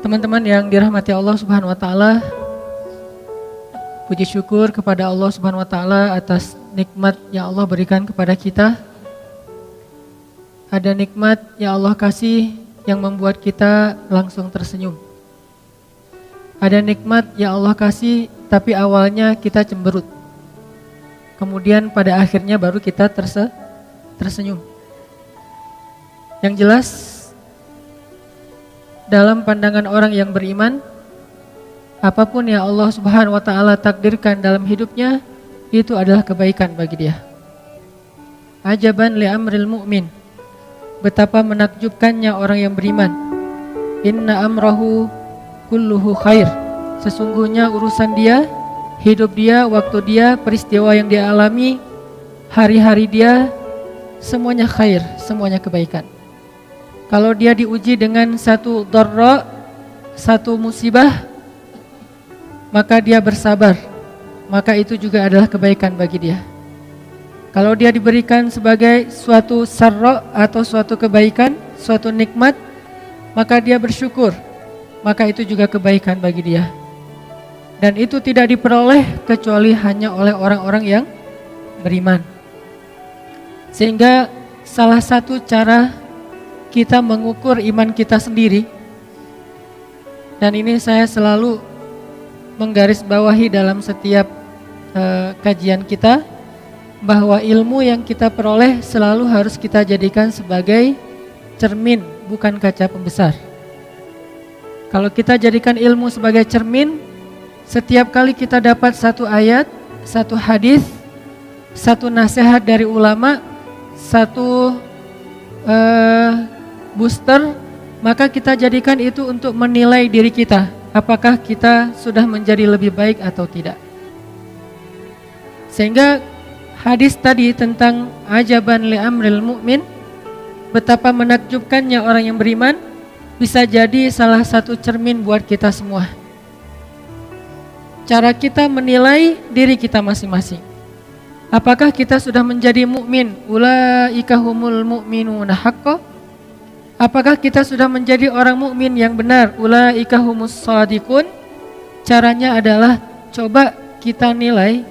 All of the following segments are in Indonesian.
Teman-teman yang dirahmati Allah Subhanahu wa taala, puji syukur kepada Allah Subhanahu wa taala atas nikmat yang Allah berikan kepada kita. Ada nikmat yang Allah kasih yang membuat kita langsung tersenyum. Ada nikmat yang Allah kasih tapi awalnya kita cemberut. Kemudian pada akhirnya baru kita tersenyum. Yang jelas, dalam pandangan orang yang beriman, apapun yang Allah Subhanahu wa taala takdirkan dalam hidupnya, itu adalah kebaikan bagi dia. Ajaban li amril mu'min. Betapa menakjubkannya orang yang beriman. Inna amrahu kulluhu khair. Sesungguhnya urusan dia, hidup dia, waktu dia, peristiwa yang dia alami, hari-hari dia, semuanya khair, semuanya kebaikan. Kalau dia diuji dengan satu dharra, satu musibah, maka dia bersabar, maka itu juga adalah kebaikan bagi dia. Kalau dia diberikan sebagai suatu sarra atau suatu kebaikan, suatu nikmat, maka dia bersyukur, maka itu juga kebaikan bagi dia. Dan itu tidak diperoleh kecuali hanya oleh orang-orang yang beriman. Sehingga salah satu cara kita mengukur iman kita sendiri, dan ini saya selalu menggarisbawahi dalam setiap kajian kita, bahwa ilmu yang kita peroleh selalu harus kita jadikan sebagai cermin, bukan kaca pembesar. Kalau kita jadikan ilmu sebagai cermin, setiap kali kita dapat satu ayat, satu hadis, satu nasihat dari ulama, satu booster, maka kita jadikan itu untuk menilai diri kita, apakah kita sudah menjadi lebih baik atau tidak. Sehingga hadis tadi tentang ajaban li amril mu'min, betapa menakjubkannya orang yang beriman, bisa jadi salah satu cermin buat kita semua. Cara kita menilai diri kita masing-masing. Apakah kita sudah menjadi mukmin? Ulaika humul mu'minuna haqqan. Apakah kita sudah menjadi orang mukmin yang benar? Ulaika humus shadiqun. Caranya adalah coba kita nilai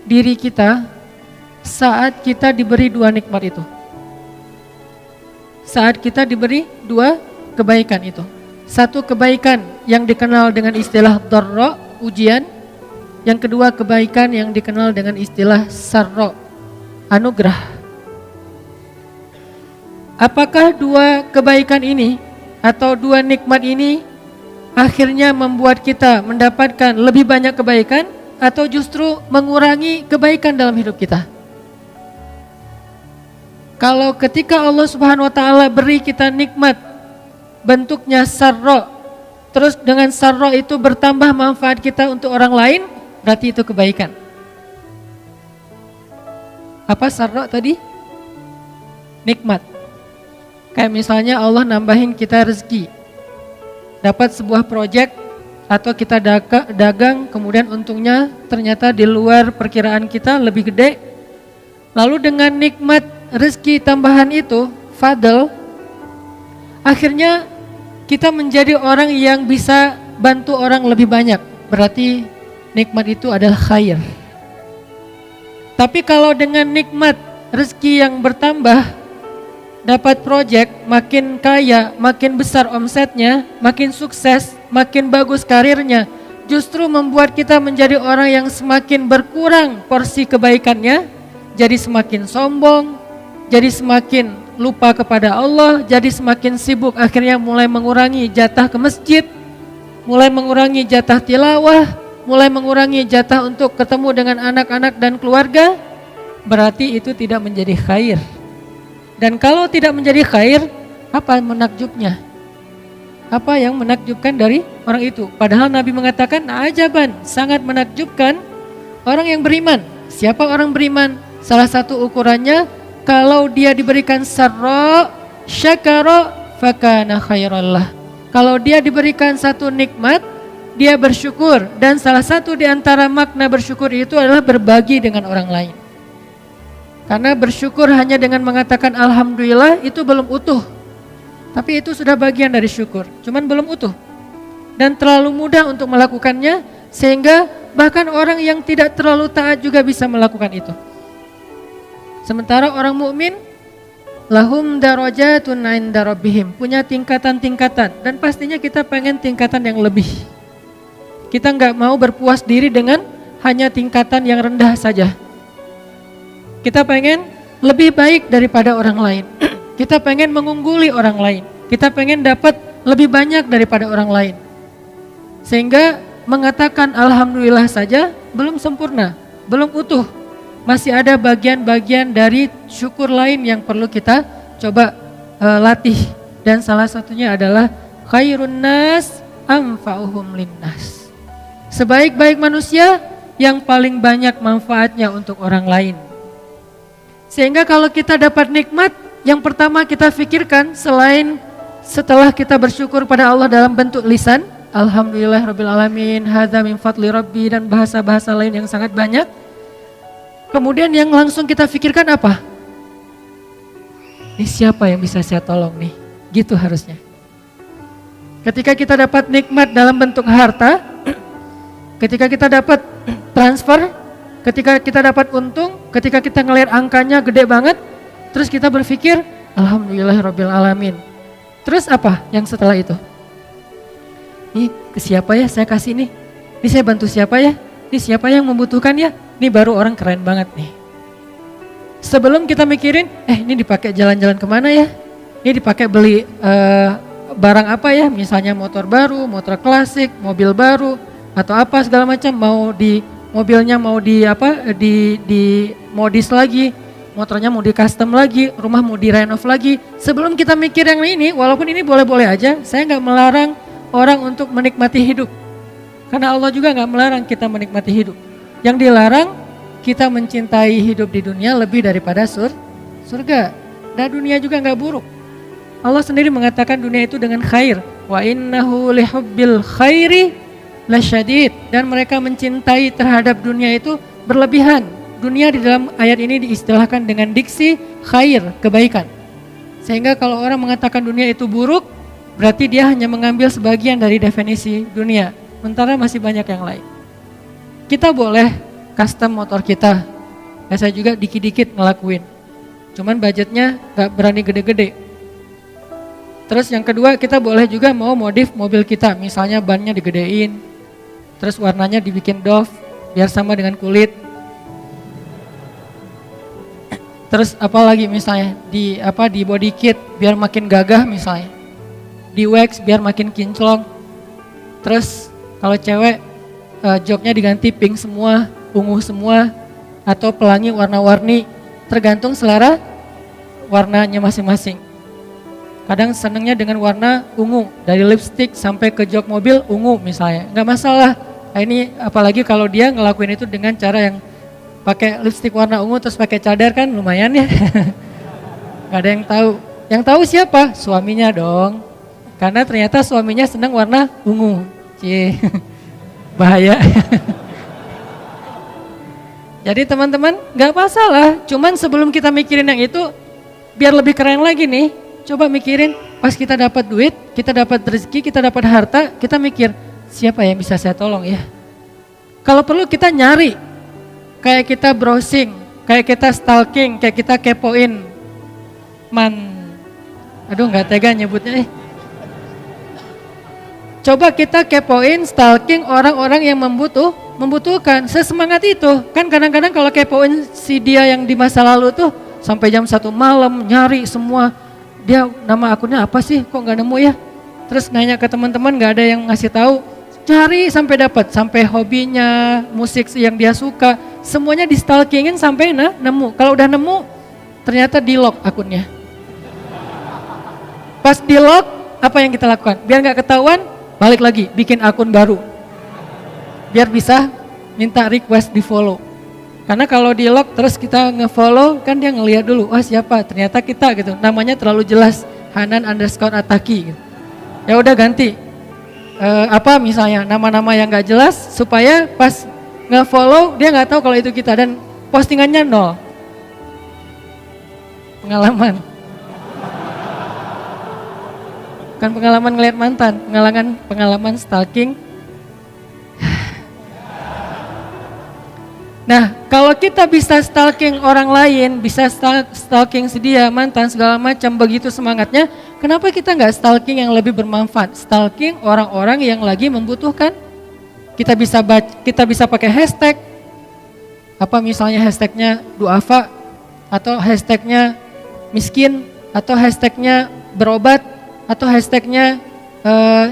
diri kita saat kita diberi dua nikmat itu. Saat kita diberi dua kebaikan itu. Satu kebaikan yang dikenal dengan istilah dharra, ujian. Yang kedua kebaikan yang dikenal dengan istilah sarra, anugerah. Apakah dua kebaikan ini atau dua nikmat ini akhirnya membuat kita mendapatkan lebih banyak kebaikan atau justru mengurangi kebaikan dalam hidup kita? Kalau ketika Allah Subhanahu wa taala beri kita nikmat bentuknya sarra, terus dengan sarra itu bertambah manfaat kita untuk orang lain, berarti itu kebaikan. Apa sarra tadi? Nikmat. Kayak misalnya Allah nambahin kita rezeki, dapat sebuah proyek atau kita dagang, kemudian untungnya ternyata di luar perkiraan kita lebih gede. Lalu dengan nikmat rezeki tambahan itu, fadl, akhirnya kita menjadi orang yang bisa bantu orang lebih banyak. Berarti nikmat itu adalah khair. Tapi kalau dengan nikmat rezeki yang bertambah, dapat proyek, makin kaya, makin besar omsetnya, makin sukses, makin bagus karirnya, justru membuat kita menjadi orang yang semakin berkurang porsi kebaikannya, jadi semakin sombong, jadi semakin lupa kepada Allah, jadi semakin sibuk, akhirnya mulai mengurangi jatah ke masjid, mulai mengurangi jatah tilawah, mulai mengurangi jatah untuk ketemu dengan anak-anak dan keluarga. Berarti itu tidak menjadi khair. Dan kalau tidak menjadi khair, apa menakjubnya? Apa yang menakjubkan dari orang itu? Padahal Nabi mengatakan ajaban, sangat menakjubkan orang yang beriman. Siapa orang beriman? Salah satu ukurannya, kalau dia diberikan sarra, syakara, fakana khairallah. Kalau dia diberikan satu nikmat, dia bersyukur. Dan salah satu di antara makna bersyukur itu adalah berbagi dengan orang lain. Karena bersyukur hanya dengan mengatakan alhamdulillah itu belum utuh. Tapi itu sudah bagian dari syukur, cuman belum utuh. dan terlalu mudah untuk melakukannya, sehingga bahkan orang yang tidak terlalu taat juga bisa melakukan itu. Sementara orang mukmin lahum darajatun 'inda rabbihim, punya tingkatan-tingkatan, dan pastinya kita pengen tingkatan yang lebih. Kita nggak mau berpuas diri dengan hanya tingkatan yang rendah saja. Kita pengen lebih baik daripada orang lain. Kita pengen mengungguli orang lain. Kita pengen dapat lebih banyak daripada orang lain. Sehingga mengatakan alhamdulillah saja belum sempurna, belum utuh. Masih ada bagian-bagian dari syukur lain yang perlu kita coba latih. Dan salah satunya adalah khairun nas anfa'uhum linnas. Sebaik-baik manusia yang paling banyak manfaatnya untuk orang lain. Sehingga kalau kita dapat nikmat, yang pertama kita pikirkan selain setelah kita bersyukur pada Allah dalam bentuk lisan, alhamdulillah rabbil alamin, hadza min fadli rabbi, dan bahasa-bahasa lain yang sangat banyak. Kemudian yang langsung kita pikirkan apa? Ini siapa yang bisa saya tolong nih? Gitu harusnya. Ketika kita dapat nikmat dalam bentuk harta, ketika kita dapat transfer, ketika kita dapat untung, ketika kita ngelihat angkanya gede banget, terus kita berpikir, alhamdulillahirabbil alamin. Terus apa yang setelah itu? Ini ke siapa ya saya kasih nih? Ini saya bantu siapa ya? Ini siapa yang membutuhkan ya? Ini baru orang keren banget nih. Sebelum kita mikirin, ini dipakai jalan-jalan kemana ya? Ini dipakai beli barang apa ya? Misalnya motor baru, motor klasik, mobil baru, atau apa segala macam. Mobilnya mau di modis lagi, motornya mau di custom lagi, rumah mau direnov lagi. Sebelum kita mikir yang ini, walaupun ini boleh-boleh aja, saya nggak melarang orang untuk menikmati hidup. Karena Allah juga nggak melarang kita menikmati hidup. Yang dilarang kita mencintai hidup di dunia lebih daripada surga. Dan dunia juga nggak buruk. Allah sendiri mengatakan dunia itu dengan khair. Wa innahu lihubbil khairi lasyadid, dan mereka mencintai terhadap dunia itu berlebihan. Dunia di dalam ayat ini diistilahkan dengan diksi khair, kebaikan. Sehingga kalau orang mengatakan dunia itu buruk, berarti dia hanya mengambil sebagian dari definisi dunia, sementara masih banyak yang lain. Kita boleh custom motor kita, saya juga dikit-dikit ngelakuin, cuman budgetnya gak berani gede-gede. Terus yang kedua, kita boleh juga mau modif mobil kita, misalnya bannya digedein, terus warnanya dibikin doff biar sama dengan kulit. Terus apalagi misalnya di body kit biar makin gagah, misalnya di wax biar makin kinclong. Terus kalau cewek joknya diganti pink semua, ungu semua, atau pelangi warna-warni, tergantung selera warnanya masing-masing. Kadang senengnya dengan warna ungu, dari lipstick sampai ke jok mobil ungu misalnya, nggak masalah. Nah, ini apalagi kalau dia ngelakuin itu dengan cara yang pakai lipstick warna ungu terus pakai cadar, kan lumayan ya. Gak ada yang tahu. Yang tahu siapa? Suaminya dong. Karena ternyata suaminya senang warna ungu. Cie, bahaya. Jadi teman-teman gak masalah. Cuman sebelum kita mikirin yang itu, biar lebih keren lagi nih, coba mikirin pas kita dapat duit, kita dapat rezeki, kita dapat harta, kita mikir siapa yang bisa saya tolong ya. Kalau perlu kita nyari, kayak kita browsing, kayak kita stalking, kayak kita kepoin. Aduh gak tega nyebutnya Coba kita kepoin, stalking orang-orang yang membutuhkan, sesemangat itu. Kan kadang-kadang kalau kepoin si dia yang di masa lalu tuh sampai jam 1 malam nyari semua. Dia nama akunnya apa sih, kok gak nemu ya? Terus nanya ke teman-teman, gak ada yang ngasih tahu. Cari sampai dapat, sampai hobinya, musik yang dia suka, semuanya di stalkingin sampai nemu. Kalau udah nemu, ternyata di lock akunnya. Pas di lock, apa yang kita lakukan? Biar gak ketahuan, balik lagi, bikin akun baru. Biar bisa minta request di follow. Karena kalau di lock terus kita nge-follow, kan dia ngelihat dulu, wah siapa? Ternyata kita gitu. Namanya terlalu jelas, Hanan_Ataki gitu. Ya udah ganti. Misalnya nama-nama yang gak jelas, supaya pas nge-follow dia gak tahu kalau itu kita, dan postingannya 0. Pengalaman. bukan pengalaman ngeliat mantan, pengalaman stalking. Nah, kalau kita bisa stalking orang lain, bisa stalking sedia, mantan, segala macam, begitu semangatnya, kenapa kita nggak stalking yang lebih bermanfaat? Stalking orang-orang yang lagi membutuhkan. Kita bisa pakai hashtag, apa misalnya hashtagnya duafa, atau hashtagnya miskin, atau hashtagnya berobat, atau hashtagnya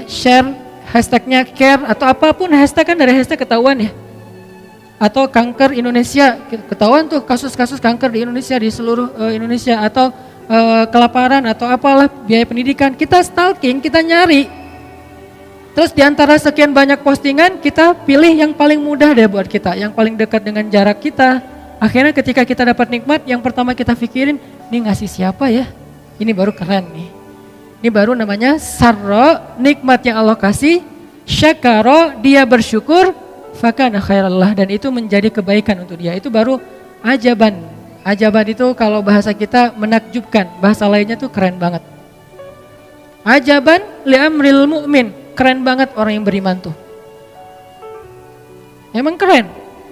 share, hashtagnya care, atau apapun hashtag kan dari hashtag ketahuan ya. Atau kanker Indonesia, ketahuan tuh kasus-kasus kanker di Indonesia, di seluruh Indonesia, atau kelaparan atau apalah, biaya pendidikan, kita stalking, kita nyari. Terus di antara sekian banyak postingan, kita pilih yang paling mudah deh buat kita, yang paling dekat dengan jarak kita. Akhirnya ketika kita dapat nikmat, yang pertama kita pikirin, ini ngasih siapa ya? Ini baru keren nih. Ini baru namanya sarro, nikmat yang Allah kasih, syakaro, dia bersyukur, fakana khairallah, dan itu menjadi kebaikan untuk dia. Itu baru ajaban. Ajaban itu kalau bahasa kita menakjubkan, bahasa lainnya tuh keren banget. Ajaban li amril mu'min, keren banget orang yang beriman tuh. Emang keren.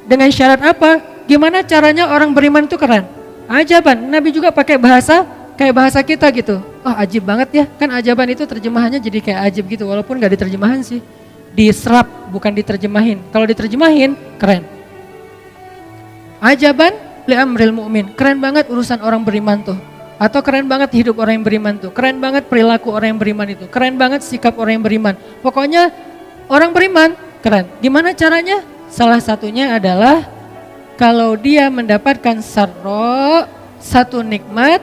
Dengan syarat apa? Gimana caranya orang beriman itu keren? Ajaban. Nabi juga pakai bahasa kayak bahasa kita gitu. Oh, ajib banget ya. Kan ajaban itu terjemahannya jadi kayak ajib gitu, walaupun gak diterjemahan sih. Diserap, bukan diterjemahin. Kalau diterjemahin, keren. Ajaban li amril mu'min, keren banget urusan orang beriman tuh. Atau keren banget hidup orang yang beriman tuh. Keren banget perilaku orang yang beriman itu. Keren banget sikap orang yang beriman. Pokoknya orang beriman, keren. Gimana caranya? Salah satunya adalah kalau dia mendapatkan sarro, satu nikmat,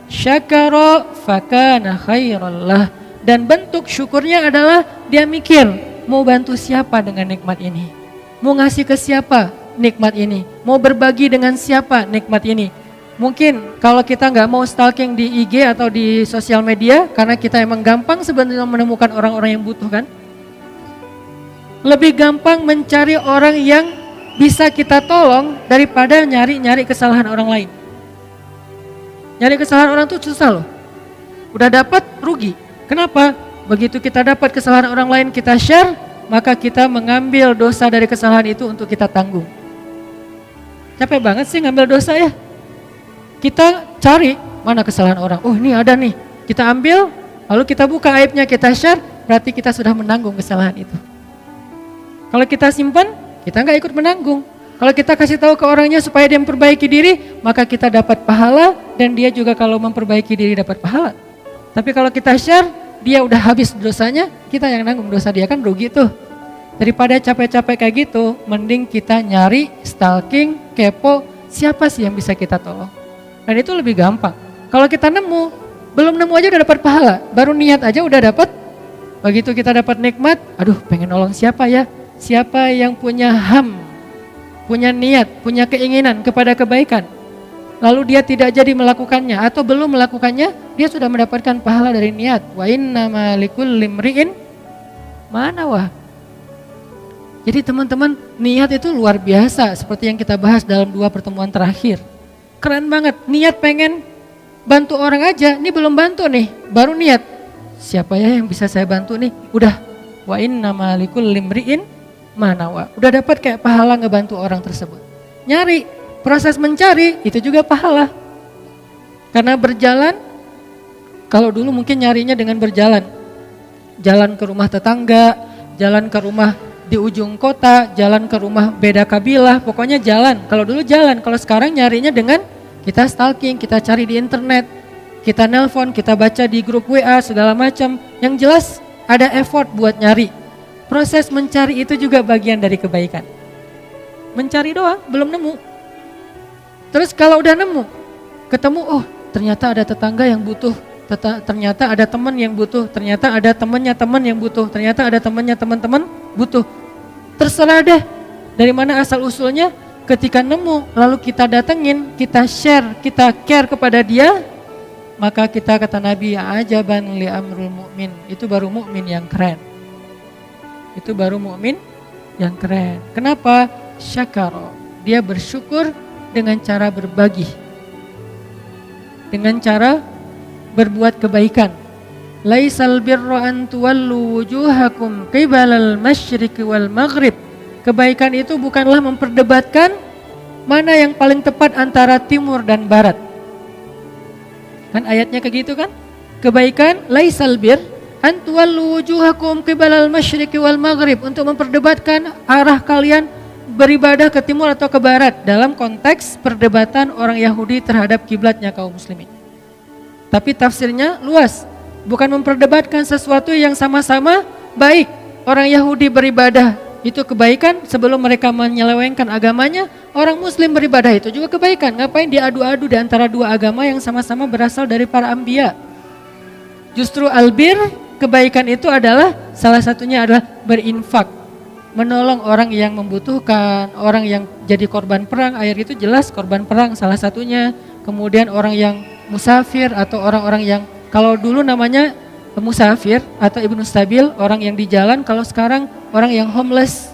syakaro fakana khairallah. Dan bentuk syukurnya adalah dia mikir, mau bantu siapa dengan nikmat ini? Mau ngasih ke siapa nikmat ini? Mau berbagi dengan siapa nikmat ini? Mungkin kalau kita nggak mau stalking di IG atau di sosial media, karena kita emang gampang sebenarnya menemukan orang-orang yang butuh kan? Lebih gampang mencari orang yang bisa kita tolong daripada nyari-nyari kesalahan orang lain. Nyari kesalahan orang tuh susah loh. Udah dapat rugi. Kenapa? Begitu kita dapat kesalahan orang lain, kita share, maka kita mengambil dosa dari kesalahan itu untuk kita tanggung. Capek banget sih ngambil dosa ya. Kita cari mana kesalahan orang. Oh, ini ada nih. Kita ambil, lalu kita buka aibnya, kita share, berarti kita sudah menanggung kesalahan itu. Kalau kita simpan, kita nggak ikut menanggung. Kalau kita kasih tahu ke orangnya supaya dia memperbaiki diri, maka kita dapat pahala, dan dia juga kalau memperbaiki diri dapat pahala. Tapi kalau kita share, dia udah habis dosanya, kita yang nanggung dosa dia, kan rugi tuh. Daripada capek-capek kayak gitu, mending kita nyari, stalking, kepo, siapa sih yang bisa kita tolong. Dan itu lebih gampang. Kalau kita nemu, belum nemu aja udah dapat pahala, baru niat aja udah dapat. Begitu kita dapat nikmat, aduh pengen nolong siapa ya? Siapa yang punya punya niat, punya keinginan kepada kebaikan, lalu dia tidak jadi melakukannya atau belum melakukannya, dia sudah mendapatkan pahala dari niat. Wa innama likulli imri'in ma nawa. Jadi teman-teman, niat itu luar biasa seperti yang kita bahas dalam 2 pertemuan terakhir. Keren banget, niat pengen bantu orang aja, ini belum bantu nih, baru niat. Siapa ya yang bisa saya bantu nih? Udah, wa innama likulli imri'in ma nawa. Udah dapat kayak pahala ngebantu orang tersebut. Nyari, proses mencari itu juga pahala. Karena berjalan, kalau dulu mungkin nyarinya dengan berjalan. Jalan ke rumah tetangga, jalan ke rumah di ujung kota, jalan ke rumah beda kabilah, pokoknya jalan. Kalau dulu jalan, kalau sekarang nyarinya dengan kita stalking, kita cari di internet, kita nelpon, kita baca di grup WA, segala macam. Yang jelas ada effort buat nyari. Proses mencari itu juga bagian dari kebaikan. Mencari doang, belum nemu. Terus kalau udah nemu, ketemu, oh ternyata ada tetangga yang butuh, ternyata ada teman yang butuh, ternyata ada temannya teman yang butuh, ternyata ada temannya teman-teman butuh. Terserah deh dari mana asal usulnya. Ketika nemu, lalu kita datengin, kita share, kita care kepada dia, maka kita kata Nabi, ajaban li amrul mu'min. Itu baru mukmin yang keren. Itu baru mukmin yang keren. Kenapa? Syakaro. Dia bersyukur dengan cara berbagi, dengan cara berbuat kebaikan. laisal birra an tuwallu wujuhakum qibalal masyriqi wal maghrib. Kebaikan itu bukanlah memperdebatkan mana yang paling tepat antara timur dan barat. Kan ayatnya kayak gitu kan? Kebaikan laisal bir an tuwallu wujuhakum qibalal masyriqi wal maghrib, untuk memperdebatkan arah kalian beribadah ke timur atau ke barat dalam konteks perdebatan orang Yahudi terhadap kiblatnya kaum muslimin. Tapi tafsirnya luas, bukan memperdebatkan sesuatu yang sama-sama baik. Orang Yahudi beribadah itu kebaikan sebelum mereka menyelewengkan agamanya, orang muslim beribadah itu juga kebaikan. Ngapain diadu-adu di antara dua agama yang sama-sama berasal dari para anbiya? Justru albir, kebaikan itu adalah salah satunya adalah berinfak, menolong orang yang membutuhkan, orang yang jadi korban perang. Ayat itu jelas korban perang salah satunya. Kemudian orang yang musafir atau orang-orang yang, kalau dulu namanya musafir atau ibnu stabil, orang yang di jalan. Kalau sekarang orang yang homeless.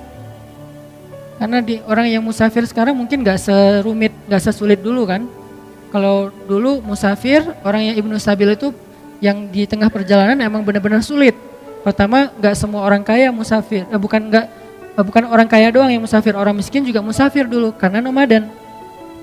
Karena orang yang musafir sekarang mungkin gak serumit, gak sesulit dulu kan. Kalau dulu musafir, orang yang ibnu stabil itu yang di tengah perjalanan emang benar-benar sulit. Pertama, gak semua orang kaya musafir, bukan orang kaya doang yang musafir, orang miskin juga musafir dulu karena nomaden.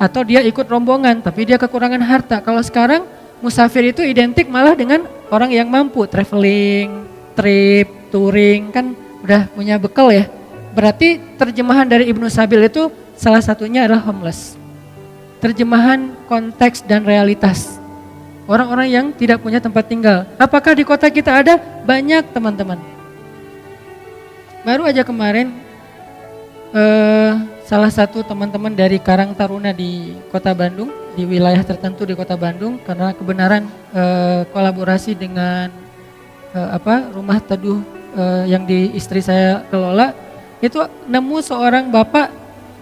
Atau dia ikut rombongan tapi dia kekurangan harta. Kalau sekarang musafir itu identik malah dengan orang yang mampu, traveling, trip, touring, kan udah punya bekal ya. Berarti terjemahan dari Ibnu Sabil itu salah satunya adalah homeless. Terjemahan konteks dan realitas. Orang-orang yang tidak punya tempat tinggal. Apakah di kota kita ada? Banyak teman-teman. Baru aja kemarin salah satu teman-teman dari Karang Taruna di Kota Bandung, di wilayah tertentu di Kota Bandung, karena kebenaran kolaborasi dengan rumah teduh yang di istri saya kelola, itu nemu seorang bapak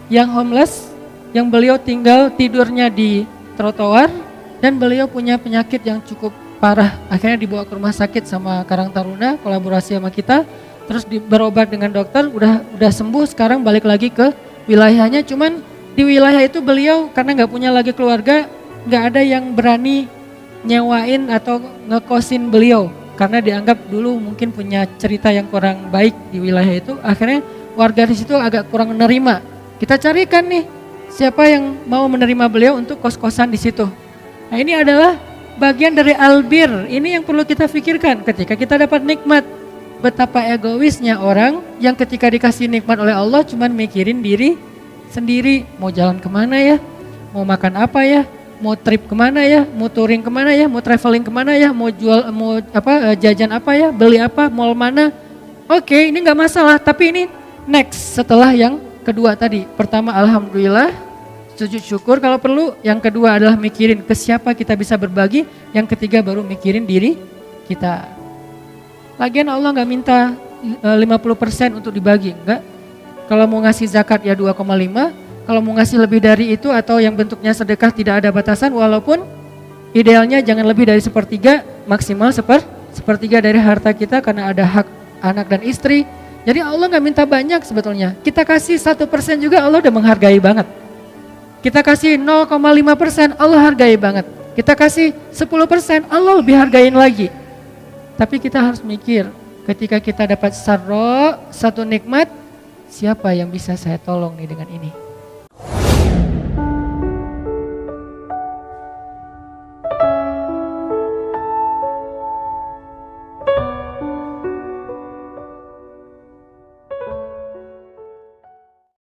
yang homeless, yang beliau tinggal tidurnya di trotoar dan beliau punya penyakit yang cukup parah. Akhirnya dibawa ke rumah sakit sama Karang Taruna, kolaborasi sama kita. Terus berobat dengan dokter, udah sembuh, sekarang balik lagi ke wilayahnya. Cuman di wilayah itu beliau karena nggak punya lagi keluarga, nggak ada yang berani nyewain atau ngekosin beliau karena dianggap dulu mungkin punya cerita yang kurang baik di wilayah itu. Akhirnya warga di situ agak kurang menerima. Kita carikan nih siapa yang mau menerima beliau untuk kos-kosan di situ. Nah, ini adalah bagian dari albir. Ini yang perlu kita pikirkan ketika kita dapat nikmat. Betapa egoisnya orang yang ketika dikasih nikmat oleh Allah cuman mikirin diri sendiri. Mau jalan kemana ya, mau makan apa ya, mau trip kemana ya, mau touring kemana ya, mau traveling kemana ya, mau jajan apa ya, beli apa, mall mana. Oke, ini gak masalah, tapi ini next setelah yang kedua tadi. Pertama alhamdulillah, sujud syukur kalau perlu. Yang kedua adalah mikirin ke siapa kita bisa berbagi. Yang ketiga baru mikirin diri kita. Lagian Allah nggak minta 50% untuk dibagi, enggak. Kalau mau ngasih zakat ya 2,5, kalau mau ngasih lebih dari itu atau yang bentuknya sedekah tidak ada batasan, walaupun idealnya jangan lebih dari sepertiga, maksimal sepertiga dari harta kita karena ada hak anak dan istri. Jadi Allah nggak minta banyak sebetulnya. Kita kasih 1% juga Allah udah menghargai banget. Kita kasih 0,5% Allah hargai banget. Kita kasih 10% Allah lebih hargain lagi. Tapi kita harus mikir, ketika kita dapat sarro, satu nikmat, siapa yang bisa saya tolong nih dengan ini?